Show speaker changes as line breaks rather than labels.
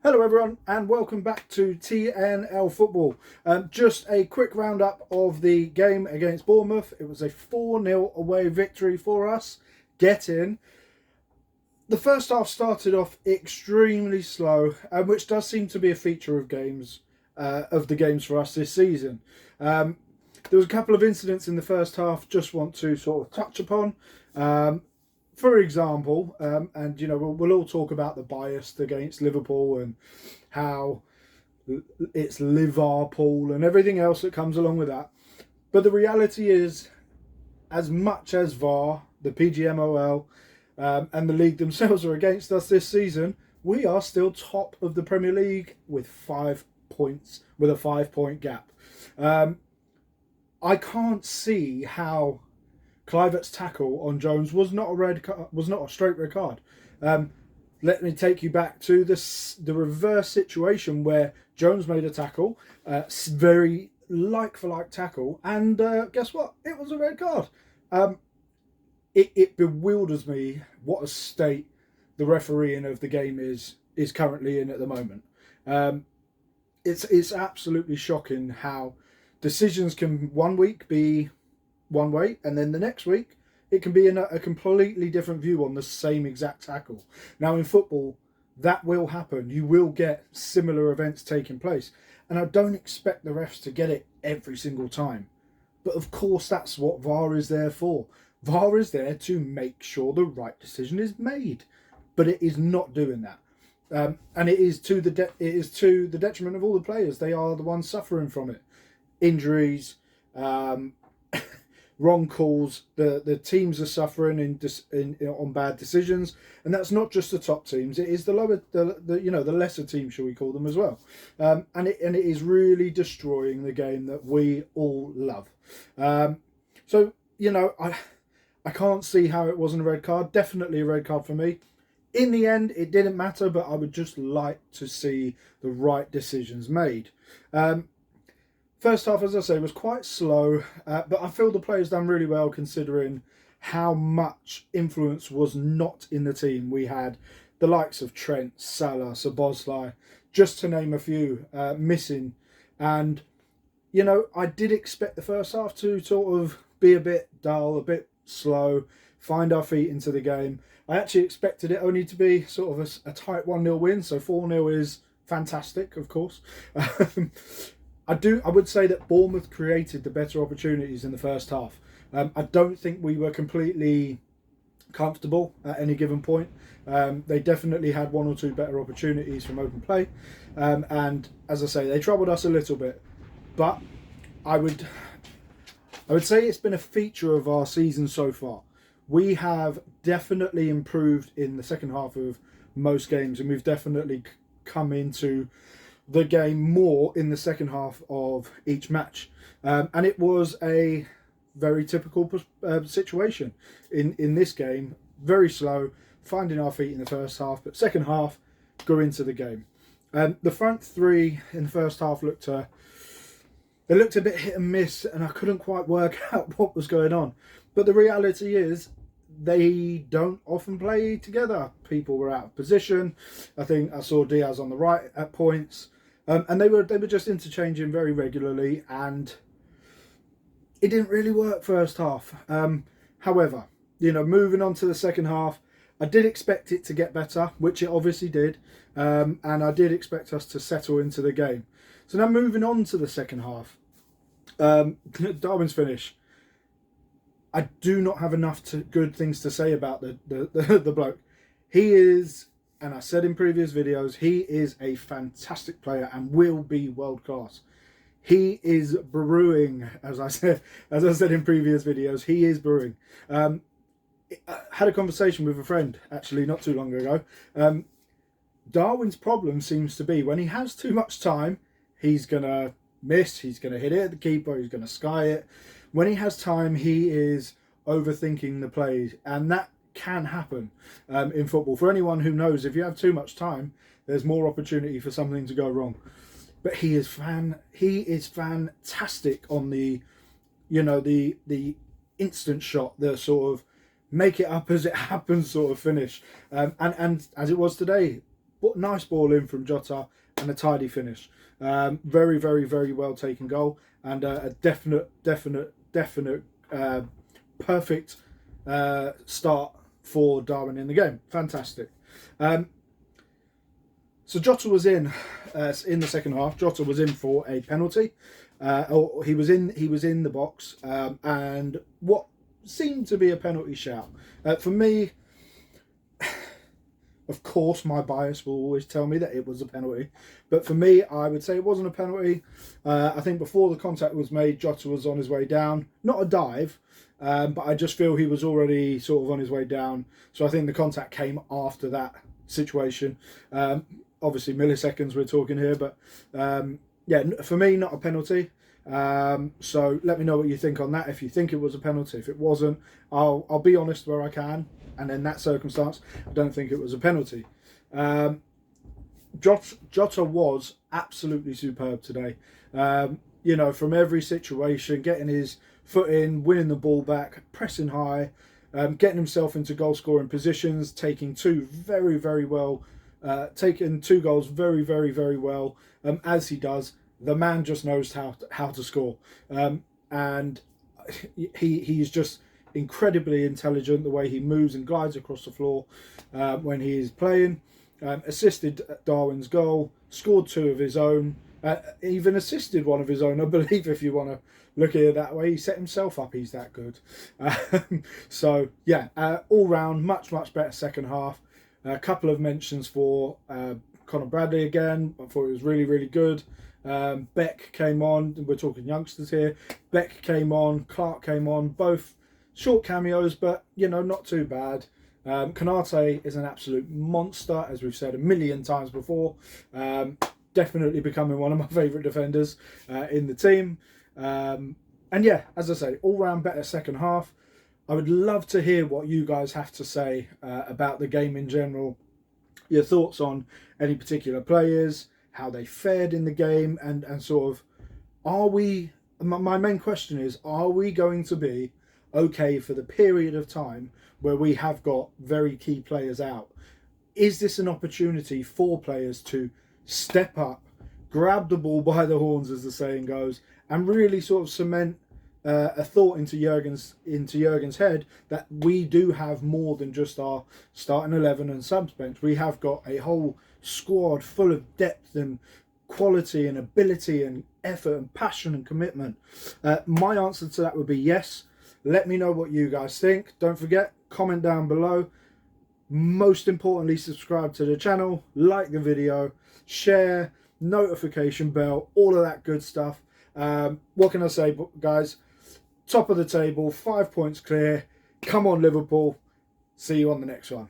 Hello everyone and welcome back to TNL Football. Just a quick roundup of the game against Bournemouth. It was a 4-0 away victory for us. Get in. The first half started off extremely slow, which does seem to be a feature of the games for us this season. There was a couple of incidents in the first half just want to sort of touch upon. For example, and we'll all talk about the bias against Liverpool and how it's Liverpool and everything else that comes along with that. But the reality is, as much as VAR, the PGMOL, and the league themselves are against us this season, we are still top of the Premier League with 5 points, with a 5-point gap. I can't see how Kluivert's tackle on Jones was not a straight red card. Let me take you back to the reverse situation where Jones made a tackle, very like for like tackle, and guess what? It was a red card. It bewilders me what a state the refereeing of the game is currently in at the moment. It's absolutely shocking how decisions can one week be one way and then the next week it can be a completely different view on the same exact tackle. Now in football that will happen. You will get similar events taking place, and I don't expect the refs to get it every single time, but of course that's what VAR is there for. VAR is there to make sure the right decision is made, but it is not doing that, and it is to the detriment of all the players. They are the ones suffering from it. Injuries, wrong calls. The teams are suffering on bad decisions, and that's not just the top teams. It is the lesser teams, shall we call them, as well. And it is really destroying the game that we all love. So I can't see how it wasn't a red card. Definitely a red card for me. In the end, it didn't matter, but I would just like to see the right decisions made. First half, as I say, was quite slow, but I feel the players done really well considering how much influence was not in the team. We had the likes of Trent, Salah, Szoboszlai, just to name a few, missing. And, I did expect the first half to sort of be a bit dull, a bit slow, find our feet into the game. I actually expected it only to be sort of a tight 1-0 win, so 4-0 is fantastic, of course. I would say that Bournemouth created the better opportunities in the first half. I don't think we were completely comfortable at any given point. They definitely had one or two better opportunities from open play. And as I say, they troubled us a little bit. But I would say it's been a feature of our season so far. We have definitely improved in the second half of most games, and we've definitely come into the game more in the second half of each match, and it was a very typical situation in this game. Very slow, finding our feet in the first half, but second half grew into the game. The front three in the first half looked a bit hit and miss, and I couldn't quite work out what was going on. But the reality is, they don't often play together. People were out of position. I think I saw Diaz on the right at points. And they were just interchanging very regularly, and it didn't really work first half. However, moving on to the second half, I did expect it to get better, which it obviously did, and I did expect us to settle into the game. So now moving on to the second half, Darwin's finish. I do not have enough good things to say about the bloke. He is, and I said in previous videos, he is a fantastic player and will be world class. He is brewing, as I said in previous videos. He is brewing. I had a conversation with a friend actually not too long ago. Darwin's problem seems to be when he has too much time, he's gonna miss. He's gonna hit it at the keeper. He's gonna sky it. When he has time, he is overthinking the plays, and that can happen in football. For anyone who knows, if you have too much time, there's more opportunity for something to go wrong. But he is fantastic on the instant shot, the sort of make it up as it happens sort of finish. And as it was today, nice ball in from Jota and a tidy finish. Very, very, very well taken goal, and a definite perfect start for Darwin in the game. Fantastic. So Jota was in the second half. Jota was in for a penalty. Or he was in the box, and what seemed to be a penalty shout. For me, of course, my bias will always tell me that it was a penalty, but for me, I would say it wasn't a penalty. I think before the contact was made, Jota was on his way down. Not a dive, but I just feel he was already sort of on his way down. So I think the contact came after that situation. Obviously, milliseconds we're talking here, but yeah, for me, not a penalty. So let me know what you think on that. If you think it was a penalty, if it wasn't, I'll be honest where I can. And in that circumstance, I don't think it was a penalty. Jota was absolutely superb today. You know, from every situation, getting his foot in, winning the ball back, pressing high, getting himself into goal scoring positions, taking two very, very well. Taking 2 goals very, very, very well, as he does. The man just knows how to score, and he's just incredibly intelligent. The way he moves and glides across the floor when he is playing. Assisted Darwin's goal, scored 2 of his own, even assisted one of his own, I believe, if you want to look at it that way. He set himself up. He's that good. So yeah, all round much better second half. A couple of mentions for Conor Bradley again. I thought it was really, really good. Beck came on. We're talking youngsters here. Beck came on. Clark came on. Both short cameos, but, you know, not too bad. Konate is an absolute monster, as we've said a million times before. Definitely becoming one of my favourite defenders in the team. And yeah, as I say, all-round better second half. I would love to hear what you guys have to say about the game in general. Your thoughts on any particular players, how they fared in the game, and sort of, are we... My main question is, are we going to be okay for the period of time where we have got very key players out? Is this an opportunity for players to step up, grab the ball by the horns, as the saying goes, and really sort of cement a thought into Jurgen's head that we do have more than just our starting 11 and subs bench. We have got a whole squad full of depth and quality and ability and effort and passion and commitment? My answer to that would be yes. Let me know what you guys think. Don't forget, comment down below. Most importantly, subscribe to the channel, like the video, share, notification bell, all of that good stuff. What can I say, guys? Top of the table, 5 points clear. Come on, Liverpool. See you on the next one.